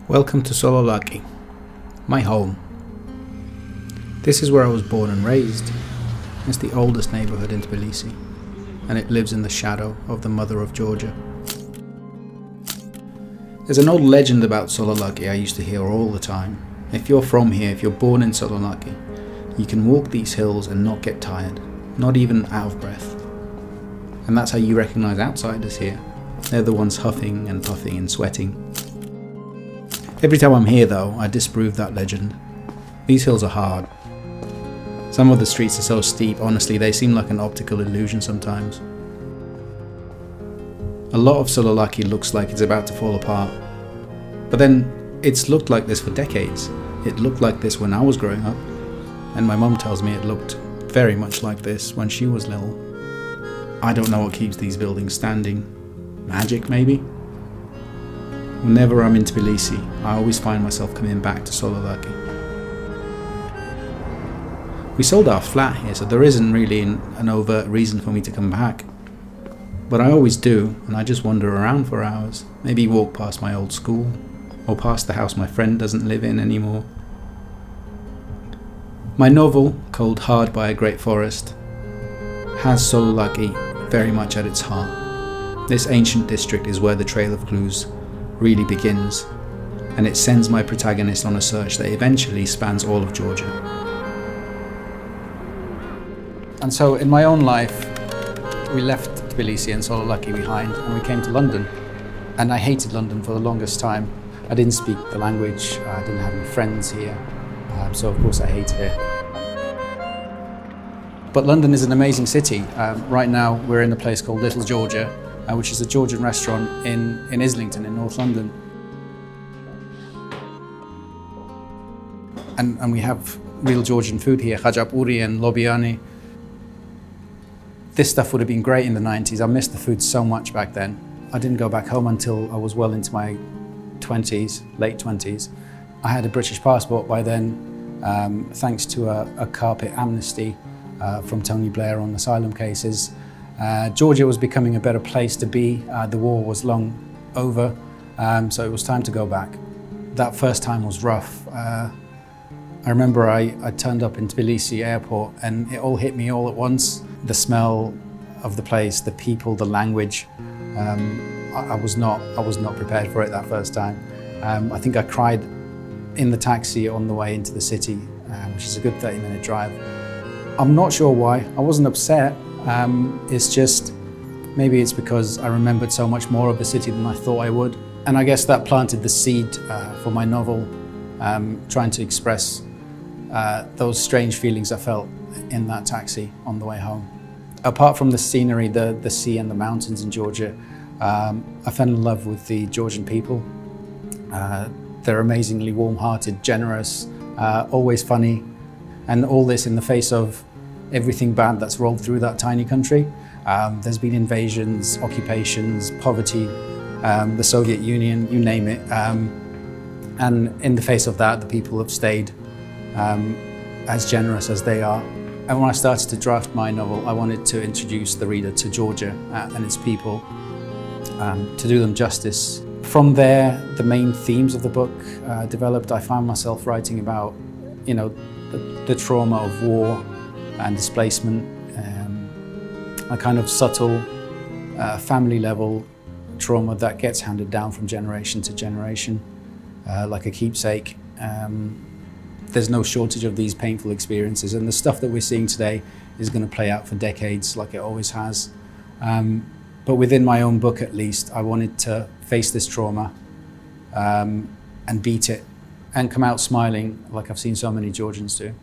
Welcome to Sololaki, my home. This is where I was born and raised. It's the oldest neighbourhood in Tbilisi, and it lives in the shadow of the mother of Georgia. There's an old legend about Sololaki I used to hear all the time. If you're from here, if you're born in Sololaki, you can walk these hills and not get tired, not even out of breath. And that's how you recognise outsiders here. They're the ones huffing and puffing and sweating. Every time I'm here though, I disprove that legend. These hills are hard. Some of the streets are so steep, honestly, they seem like an optical illusion sometimes. A lot of Sololaki looks like it's about to fall apart. But then, it's looked like this for decades. It looked like this when I was growing up. And my mum tells me it looked very much like this when she was little. I don't know what keeps these buildings standing. Magic, maybe? Whenever I'm in Tbilisi, I always find myself coming back to Sololaki. We sold our flat here, so there isn't really an overt reason for me to come back. But I always do, and I just wander around for hours. Maybe walk past my old school, or past the house my friend doesn't live in anymore. My novel, called Hard by a Great Forest, has Sololaki very much at its heart. This ancient district is where the Trail of Clues really begins, and it sends my protagonist on a search that eventually spans all of Georgia. And so in my own life, we left Tbilisi and Sololaki behind and we came to London. And I hated London for the longest time. I didn't speak the language, I didn't have any friends here, so of course I hated it. But London is an amazing city. Right now we're in a place called Little Georgia, which is a Georgian restaurant in Islington in North London. And we have real Georgian food here, khajapuri and lobiani. This stuff would have been great in the 90s. I missed the food so much back then. I didn't go back home until I was well into my 20s, late 20s. I had a British passport by then, thanks to a carpet amnesty from Tony Blair on asylum cases. Georgia was becoming a better place to be. The war was long over, so it was time to go back. That first time was rough. I remember I turned up in Tbilisi airport and it all hit me all at once. The smell of the place, the people, the language. I was not prepared for it that first time. I think I cried in the taxi on the way into the city, which is a good 30-minute drive. I'm not sure why. I wasn't upset. It's just, maybe it's because I remembered so much more of the city than I thought I would. And I guess that planted the seed for my novel, trying to express those strange feelings I felt in that taxi on the way home. Apart from the scenery, the sea and the mountains in Georgia, I fell in love with the Georgian people. They're amazingly warm-hearted, generous, always funny, and all this in the face of everything bad that's rolled through that tiny country. There's been invasions, occupations, poverty, the Soviet Union, you name it. And in the face of that, the people have stayed as generous as they are. And when I started to draft my novel, I wanted to introduce the reader to Georgia and its people, to do them justice. From there, the main themes of the book developed. I found myself writing about, the trauma of war and displacement, a kind of subtle family level trauma that gets handed down from generation to generation, like a keepsake. There's no shortage of these painful experiences, and the stuff that we're seeing today is going to play out for decades like it always has. But within my own book at least, I wanted to face this trauma and beat it and come out smiling like I've seen so many Georgians do.